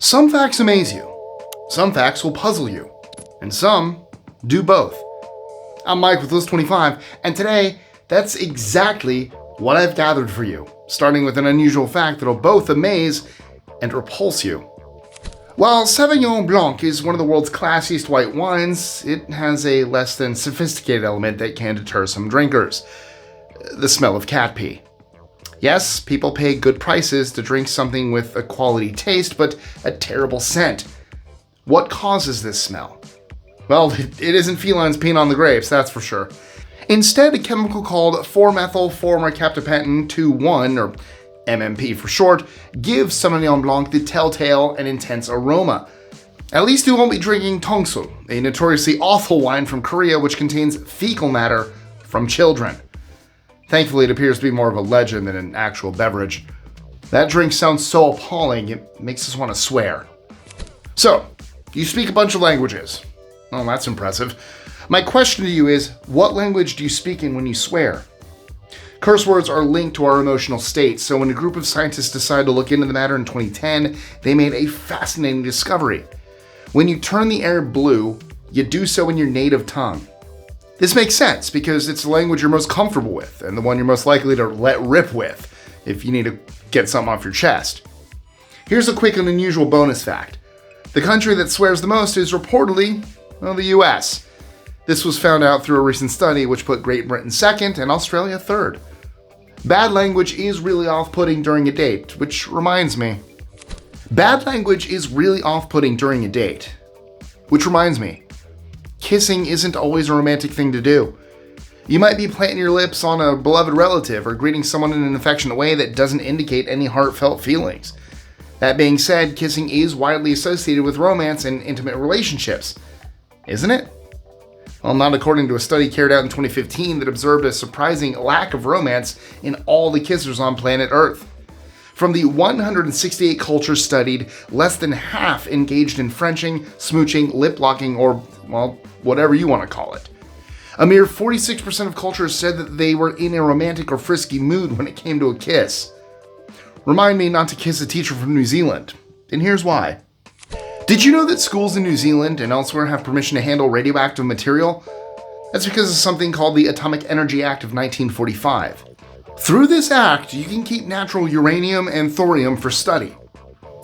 Some facts amaze you, some facts will puzzle you, and some do both. I'm Mike with List 25, and today, that's exactly what I've gathered for you, starting with an unusual fact that'll both amaze and repulse you. While Sauvignon Blanc is one of the world's classiest white wines, it has a less than sophisticated element that can deter some drinkers: the smell of cat pee. Yes, people pay good prices to drink something with a quality taste, but a terrible scent. What causes this smell? Well, it isn't felines peeing on the grapes, that's for sure. Instead, a chemical called 4-methyl-4-mercaptopentane 2,1, or MMP for short, gives Sauvignon Blanc the telltale and intense aroma. At least you won't be drinking Tongsul, a notoriously awful wine from Korea which contains fecal matter from children. Thankfully, it appears to be more of a legend than an actual beverage. That drink sounds so appalling, it makes us want to swear. So, you speak a bunch of languages. Well, that's impressive. My question to you is, what language do you speak in when you swear? Curse words are linked to our emotional state, so when a group of scientists decided to look into the matter in 2010, they made a fascinating discovery. When you turn the air blue, you do so in your native tongue. This makes sense because it's the language you're most comfortable with and the one you're most likely to let rip with if you need to get something off your chest. Here's a quick and unusual bonus fact. The country that swears the most is reportedly, the US. This was found out through a recent study which put Great Britain second and Australia third. Bad language is really off-putting during a date, which reminds me. Kissing isn't always a romantic thing to do. You might be planting your lips on a beloved relative or greeting someone in an affectionate way that doesn't indicate any heartfelt feelings. That being said, kissing is widely associated with romance and intimate relationships, isn't it? Well, not according to a study carried out in 2015 that observed a surprising lack of romance in all the kissers on planet Earth. From the 168 cultures studied, less than half engaged in Frenching, smooching, lip-locking, or, whatever you want to call it. A mere 46% of cultures said that they were in a romantic or frisky mood when it came to a kiss. Remind me not to kiss a teacher from New Zealand, and here's why. Did you know that schools in New Zealand and elsewhere have permission to handle radioactive material? That's because of something called the Atomic Energy Act of 1945. Through this act, you can keep natural uranium and thorium for study.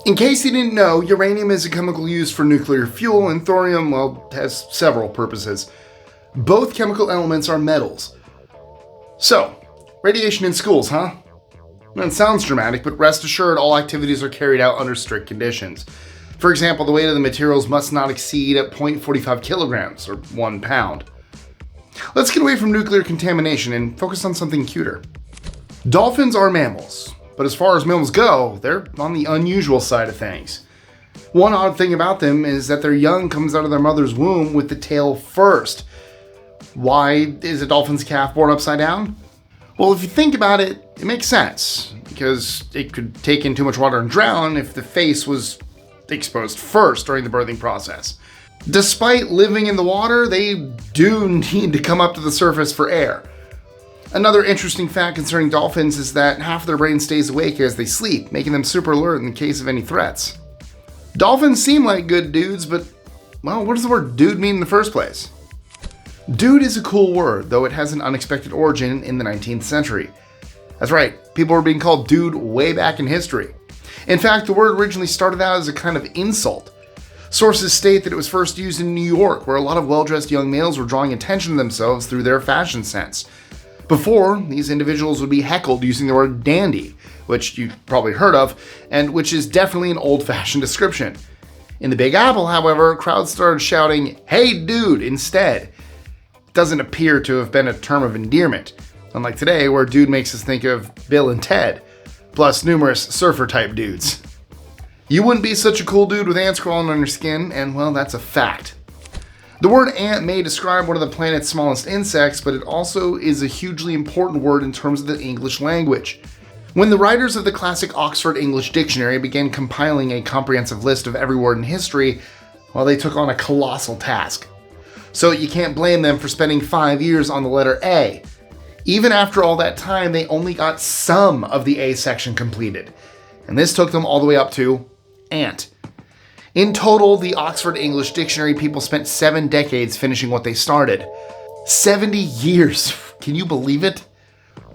In case you didn't know, uranium is a chemical used for nuclear fuel, and thorium, has several purposes. Both chemical elements are metals. So, radiation in schools, huh? It sounds dramatic, but rest assured all activities are carried out under strict conditions. For example, the weight of the materials must not exceed 0.45 kilograms, or 1 pound. Let's get away from nuclear contamination and focus on something cuter. Dolphins are mammals, but as far as mammals go, they're on the unusual side of things. One odd thing about them is that their young comes out of their mother's womb with the tail first. Why is a dolphin's calf born upside down? Well, if you think about it, it makes sense, because it could take in too much water and drown if the face was exposed first during the birthing process. Despite living in the water, they do need to come up to the surface for air. Another interesting fact concerning dolphins is that half of their brain stays awake as they sleep, making them super alert in the case of any threats. Dolphins seem like good dudes, but, what does the word dude mean in the first place? Dude is a cool word, though it has an unexpected origin in the 19th century. That's right, people were being called dude way back in history. In fact, the word originally started out as a kind of insult. Sources state that it was first used in New York, where a lot of well-dressed young males were drawing attention to themselves through their fashion sense. Before, these individuals would be heckled using the word dandy, which you've probably heard of, and which is definitely an old-fashioned description. In the Big Apple, however, crowds started shouting, "Hey dude," instead. It doesn't appear to have been a term of endearment, unlike today where dude makes us think of Bill and Ted, plus numerous surfer-type dudes. You wouldn't be such a cool dude with ants crawling on your skin, and that's a fact. The word ant may describe one of the planet's smallest insects, but it also is a hugely important word in terms of the English language. When the writers of the classic Oxford English Dictionary began compiling a comprehensive list of every word in history, they took on a colossal task. So you can't blame them for spending 5 years on the letter A. Even after all that time, they only got some of the A section completed. And this took them all the way up to ant. In total, the Oxford English Dictionary people spent 7 decades finishing what they started. 70 years. Can you believe it?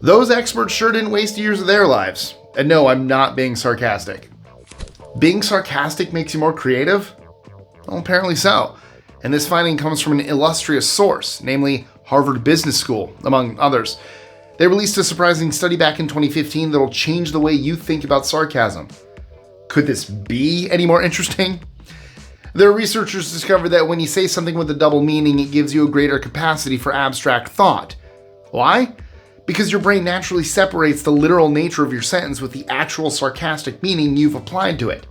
Those experts sure didn't waste years of their lives. And no, I'm not being sarcastic. Being sarcastic makes you more creative? Well, apparently so. And this finding comes from an illustrious source, namely Harvard Business School, among others. They released a surprising study back in 2015 that'll change the way you think about sarcasm. Could this be any more interesting? Their researchers discovered that when you say something with a double meaning, it gives you a greater capacity for abstract thought. Why? Because your brain naturally separates the literal nature of your sentence with the actual sarcastic meaning you've applied to it.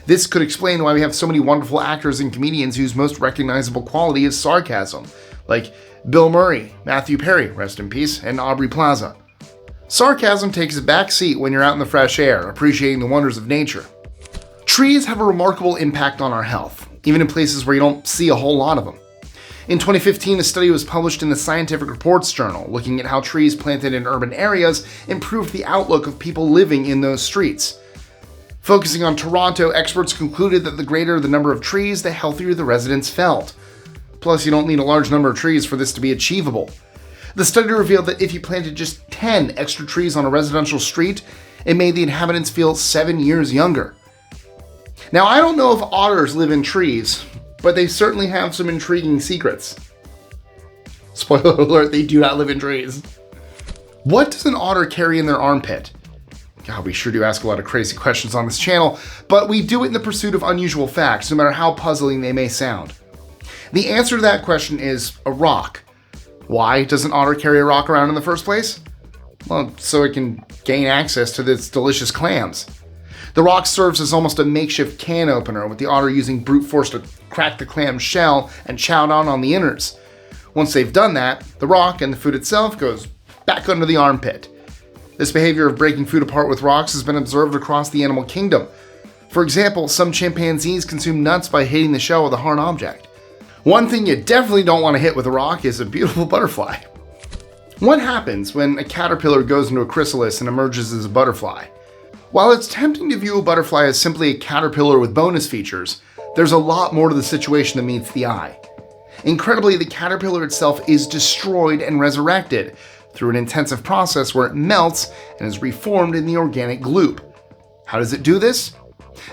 This could explain why we have so many wonderful actors and comedians whose most recognizable quality is sarcasm, like Bill Murray, Matthew Perry, rest in peace, and Aubrey Plaza. Sarcasm takes a back seat when you're out in the fresh air, appreciating the wonders of nature. Trees have a remarkable impact on our health, even in places where you don't see a whole lot of them. In 2015, a study was published in the Scientific Reports Journal looking at how trees planted in urban areas improved the outlook of people living in those streets. Focusing on Toronto, experts concluded that the greater the number of trees, the healthier the residents felt. Plus, you don't need a large number of trees for this to be achievable. The study revealed that if you planted just 10 extra trees on a residential street, it made the inhabitants feel 7 years younger. Now, I don't know if otters live in trees, but they certainly have some intriguing secrets. Spoiler alert, they do not live in trees. What does an otter carry in their armpit? God, we sure do ask a lot of crazy questions on this channel, but we do it in the pursuit of unusual facts, no matter how puzzling they may sound. The answer to that question is a rock. Why does an otter carry a rock around in the first place? Well, so it can gain access to its delicious clams. The rock serves as almost a makeshift can opener, with the otter using brute force to crack the clam shell and chow down on the innards. Once they've done that, the rock and the food itself goes back under the armpit. This behavior of breaking food apart with rocks has been observed across the animal kingdom. For example, some chimpanzees consume nuts by hitting the shell with a hard object. One thing you definitely don't want to hit with a rock is a beautiful butterfly. What happens when a caterpillar goes into a chrysalis and emerges as a butterfly? While it's tempting to view a butterfly as simply a caterpillar with bonus features, there's a lot more to the situation than meets the eye. Incredibly, the caterpillar itself is destroyed and resurrected through an intensive process where it melts and is reformed in the organic gloop. How does it do this?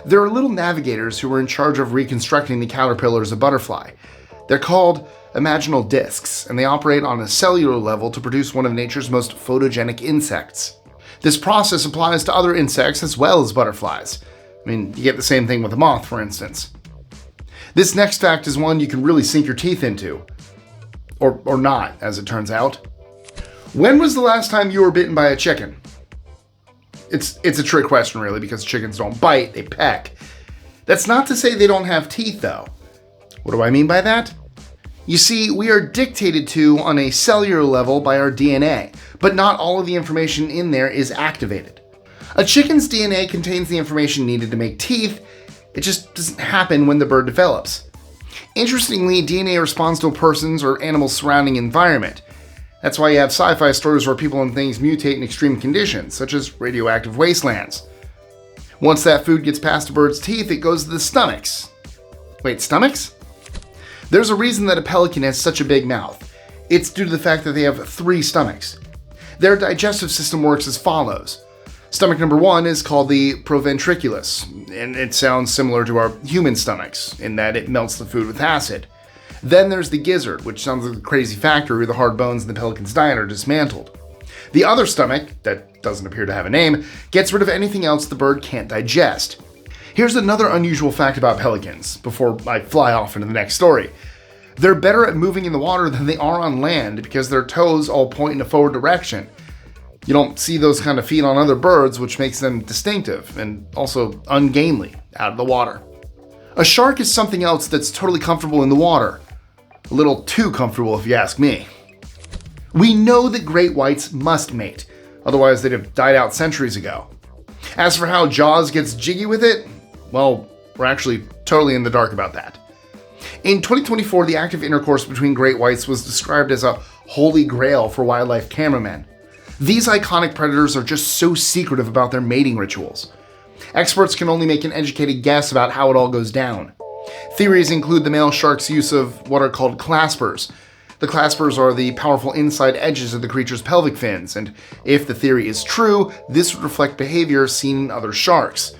There are little navigators who are in charge of reconstructing the caterpillar as a butterfly. They're called imaginal discs, and they operate on a cellular level to produce one of nature's most photogenic insects. This process applies to other insects as well as butterflies. I mean, you get the same thing with a moth, for instance. This next fact is one you can really sink your teeth into. Or not, as it turns out. When was the last time you were bitten by a chicken? It's a trick question, really, because chickens don't bite, they peck. That's not to say they don't have teeth, though. What do I mean by that? You see, we are dictated to on a cellular level by our DNA, but not all of the information in there is activated. A chicken's DNA contains the information needed to make teeth, it just doesn't happen when the bird develops. Interestingly, DNA responds to a person's or animal's surrounding environment. That's why you have sci-fi stories where people and things mutate in extreme conditions, such as radioactive wastelands. Once that food gets past a bird's teeth, it goes to the stomachs. Wait, stomachs? There's a reason that a pelican has such a big mouth. It's due to the fact that they have 3 stomachs. Their digestive system works as follows. Stomach number 1 is called the proventriculus, and it sounds similar to our human stomachs, in that it melts the food with acid. Then there's the gizzard, which sounds like a crazy factory where the hard bones in the pelican's diet are dismantled. The other stomach, that doesn't appear to have a name, gets rid of anything else the bird can't digest. Here's another unusual fact about pelicans, before I fly off into the next story. They're better at moving in the water than they are on land because their toes all point in a forward direction. You don't see those kind of feet on other birds, which makes them distinctive and also ungainly out of the water. A shark is something else that's totally comfortable in the water. A little too comfortable if you ask me. We know that great whites must mate, otherwise they'd have died out centuries ago. As for how Jaws gets jiggy with it, well, we're actually totally in the dark about that. In 2024, the active intercourse between great whites was described as a holy grail for wildlife cameramen. These iconic predators are just so secretive about their mating rituals. Experts can only make an educated guess about how it all goes down. Theories include the male shark's use of what are called claspers. The claspers are the powerful inside edges of the creature's pelvic fins, and if the theory is true, this would reflect behavior seen in other sharks.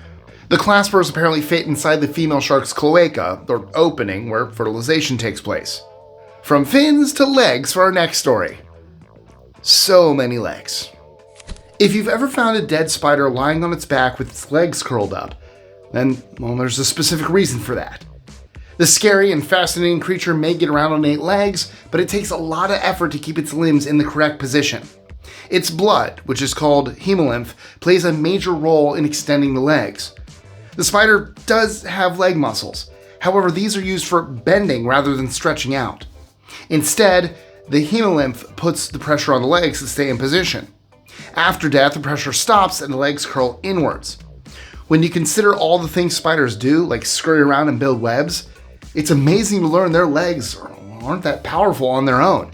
The claspers apparently fit inside the female shark's cloaca, or opening, where fertilization takes place. From fins to legs for our next story. So many legs. If you've ever found a dead spider lying on its back with its legs curled up, then, well, there's a specific reason for that. The scary and fascinating creature may get around on 8 legs, but it takes a lot of effort to keep its limbs in the correct position. Its blood, which is called hemolymph, plays a major role in extending the legs. The spider does have leg muscles. However, these are used for bending rather than stretching out. Instead, the hemolymph puts the pressure on the legs to stay in position. After death, the pressure stops and the legs curl inwards. When you consider all the things spiders do, like scurry around and build webs, it's amazing to learn their legs aren't that powerful on their own.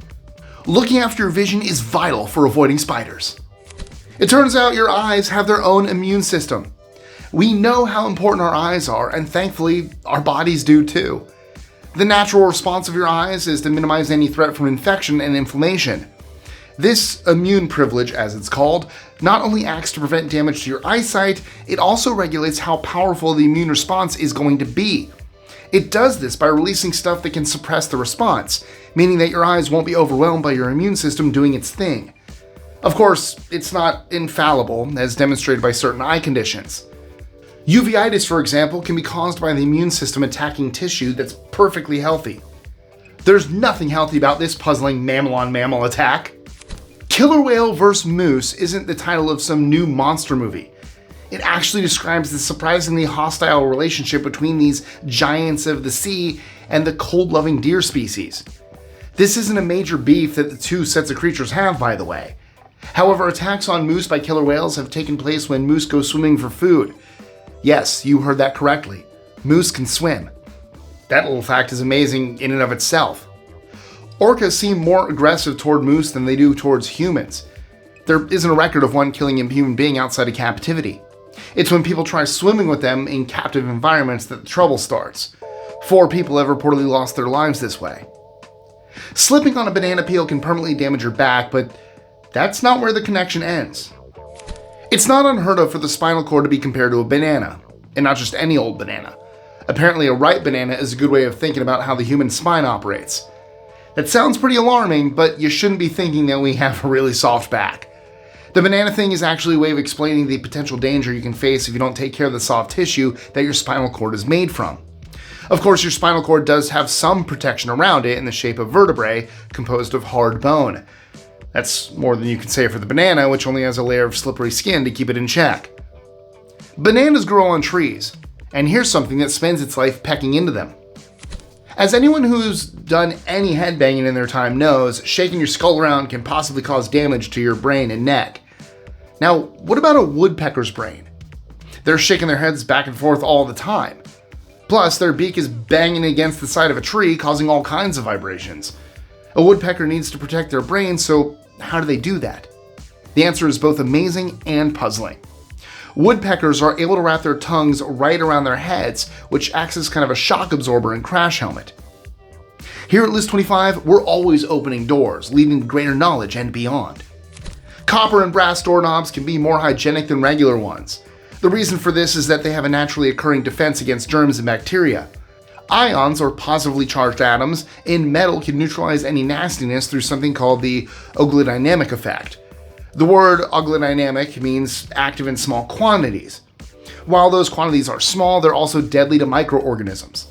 Looking after your vision is vital for avoiding spiders. It turns out your eyes have their own immune system. We know how important our eyes are, and thankfully, our bodies do too. The natural response of your eyes is to minimize any threat from infection and inflammation. This immune privilege, as it's called, not only acts to prevent damage to your eyesight, it also regulates how powerful the immune response is going to be. It does this by releasing stuff that can suppress the response, meaning that your eyes won't be overwhelmed by your immune system doing its thing. Of course, it's not infallible, as demonstrated by certain eye conditions. Uveitis, for example, can be caused by the immune system attacking tissue that's perfectly healthy. There's nothing healthy about this puzzling mammal-on-mammal attack. Killer Whale vs. Moose isn't the title of some new monster movie. It actually describes the surprisingly hostile relationship between these giants of the sea and the cold-loving deer species. This isn't a major beef that the two sets of creatures have, by the way. However, attacks on moose by killer whales have taken place when moose go swimming for food. Yes, you heard that correctly. Moose can swim. That little fact is amazing in and of itself. Orcas seem more aggressive toward moose than they do towards humans. There isn't a record of one killing a human being outside of captivity. It's when people try swimming with them in captive environments that the trouble starts. 4 people have reportedly lost their lives this way. Slipping on a banana peel can permanently damage your back, but that's not where the connection ends. It's not unheard of for the spinal cord to be compared to a banana, and not just any old banana. Apparently, a ripe banana is a good way of thinking about how the human spine operates. That sounds pretty alarming, but you shouldn't be thinking that we have a really soft back. The banana thing is actually a way of explaining the potential danger you can face if you don't take care of the soft tissue that your spinal cord is made from. Of course, your spinal cord does have some protection around it in the shape of vertebrae composed of hard bone. That's more than you can say for the banana, which only has a layer of slippery skin to keep it in check. Bananas grow on trees, and here's something that spends its life pecking into them. As anyone who's done any headbanging in their time knows, shaking your skull around can possibly cause damage to your brain and neck. Now, what about a woodpecker's brain? They're shaking their heads back and forth all the time. Plus, their beak is banging against the side of a tree, causing all kinds of vibrations. A woodpecker needs to protect their brain, so how do they do that? The answer is both amazing and puzzling. Woodpeckers are able to wrap their tongues right around their heads, which acts as kind of a shock absorber and crash helmet. Here at List 25, we're always opening doors, leading to greater knowledge and beyond. Copper and brass doorknobs can be more hygienic than regular ones. The reason for this is that they have a naturally occurring defense against germs and bacteria. Ions, or positively charged atoms, in metal can neutralize any nastiness through something called the oligodynamic effect. The word oligodynamic means active in small quantities. While those quantities are small, they're also deadly to microorganisms.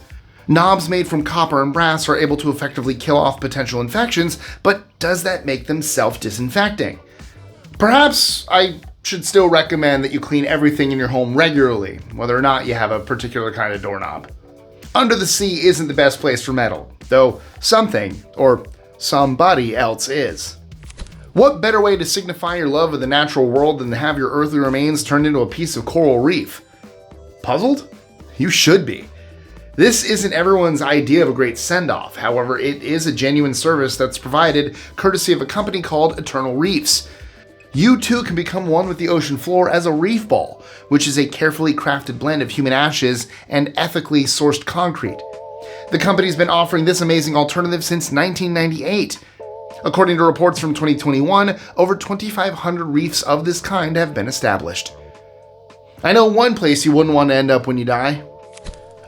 Knobs made from copper and brass are able to effectively kill off potential infections, but does that make them self-disinfecting? Perhaps I should still recommend that you clean everything in your home regularly, whether or not you have a particular kind of doorknob. Under the sea isn't the best place for metal, though something, or somebody else is. What better way to signify your love of the natural world than to have your earthly remains turned into a piece of coral reef? Puzzled? You should be. This isn't everyone's idea of a great send-off, however, it is a genuine service that's provided courtesy of a company called Eternal Reefs. You too can become one with the ocean floor as a reef ball, which is a carefully crafted blend of human ashes and ethically sourced concrete. The company's been offering this amazing alternative since 1998. According to reports from 2021, over 2,500 reefs of this kind have been established. I know one place you wouldn't want to end up when you die.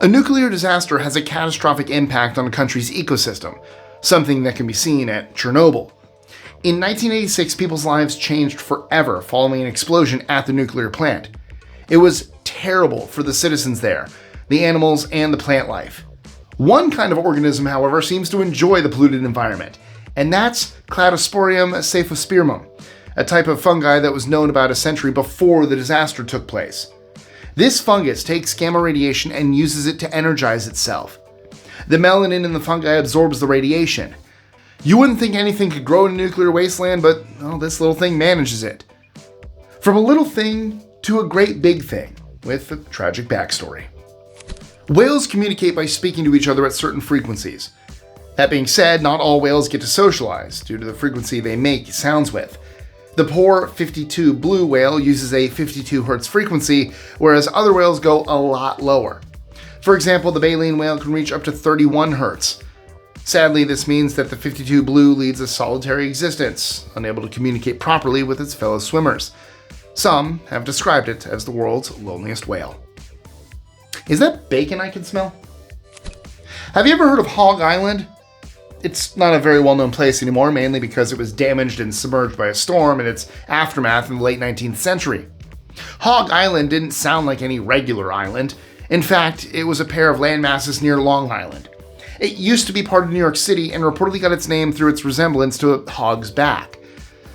A nuclear disaster has a catastrophic impact on a country's ecosystem, something that can be seen at Chernobyl. In 1986, people's lives changed forever following an explosion at the nuclear plant. It was terrible for the citizens there, the animals, and the plant life. One kind of organism, however, seems to enjoy the polluted environment, and that's Cladosporium saphospirmum, a type of fungi that was known about a century before the disaster took place. This fungus takes gamma radiation and uses it to energize itself. The melanin in the fungi absorbs the radiation. You wouldn't think anything could grow in a nuclear wasteland, but well, this little thing manages it. From a little thing to a great big thing, with a tragic backstory. Whales communicate by speaking to each other at certain frequencies. That being said, not all whales get to socialize due to the frequency they make sounds with. The poor 52 blue whale uses a 52 Hz frequency, whereas other whales go a lot lower. For example, the baleen whale can reach up to 31 Hz. Sadly, this means that the 52 blue leads a solitary existence, unable to communicate properly with its fellow swimmers. Some have described it as the world's loneliest whale. Is that bacon I can smell? Have you ever heard of Hog Island? It's not a very well-known place anymore, mainly because it was damaged and submerged by a storm in its aftermath in the late 19th century. Hog Island didn't sound like any regular island. In fact, it was a pair of landmasses near Long Island. It used to be part of New York City and reportedly got its name through its resemblance to a hog's back.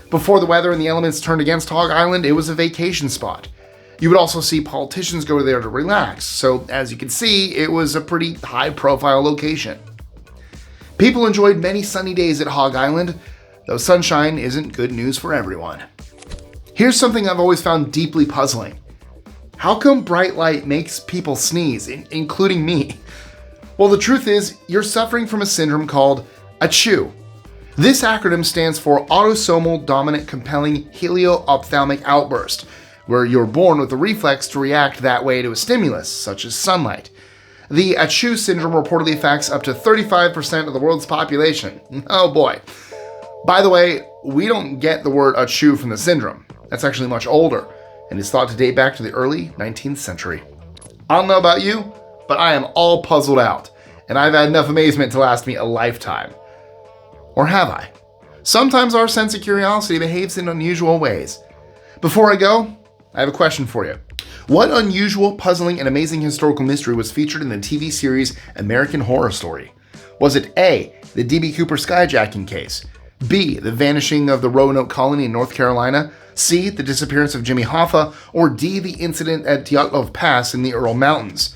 Before the weather and the elements turned against Hog Island, it was a vacation spot. You would also see politicians go there to relax, so as you can see, it was a pretty high-profile location. People enjoyed many sunny days at Hog Island, though sunshine isn't good news for everyone. Here's something I've always found deeply puzzling. How come bright light makes people sneeze, including me? Well, the truth is, you're suffering from a syndrome called ACHOO. This acronym stands for Autosomal Dominant Compelling Helio-Ophthalmic Outburst, where you're born with a reflex to react that way to a stimulus, such as sunlight. The ACHOO syndrome reportedly affects up to 35% of the world's population. Oh boy. By the way, we don't get the word ACHOO from the syndrome. That's actually much older, and is thought to date back to the early 19th century. I don't know about you, but I am all puzzled out, and I've had enough amazement to last me a lifetime. Or have I? Sometimes our sense of curiosity behaves in unusual ways. Before I go, I have a question for you. What unusual, puzzling, and amazing historical mystery was featured in the TV series American Horror Story? Was it A, the D.B. Cooper skyjacking case, B, the vanishing of the Roanoke colony in North Carolina, C, the disappearance of Jimmy Hoffa, or D, the incident at Dyatlov Pass in the Ural Mountains?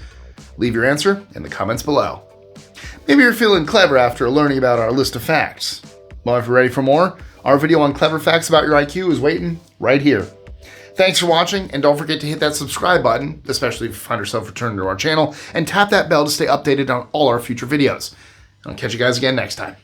Leave your answer in the comments below. Maybe you're feeling clever after learning about our list of facts. Well, if you're ready for more, our video on clever facts about your IQ is waiting right here. Thanks for watching, and don't forget to hit that subscribe button, especially if you find yourself returning to our channel, and tap that bell to stay updated on all our future videos. I'll catch you guys again next time.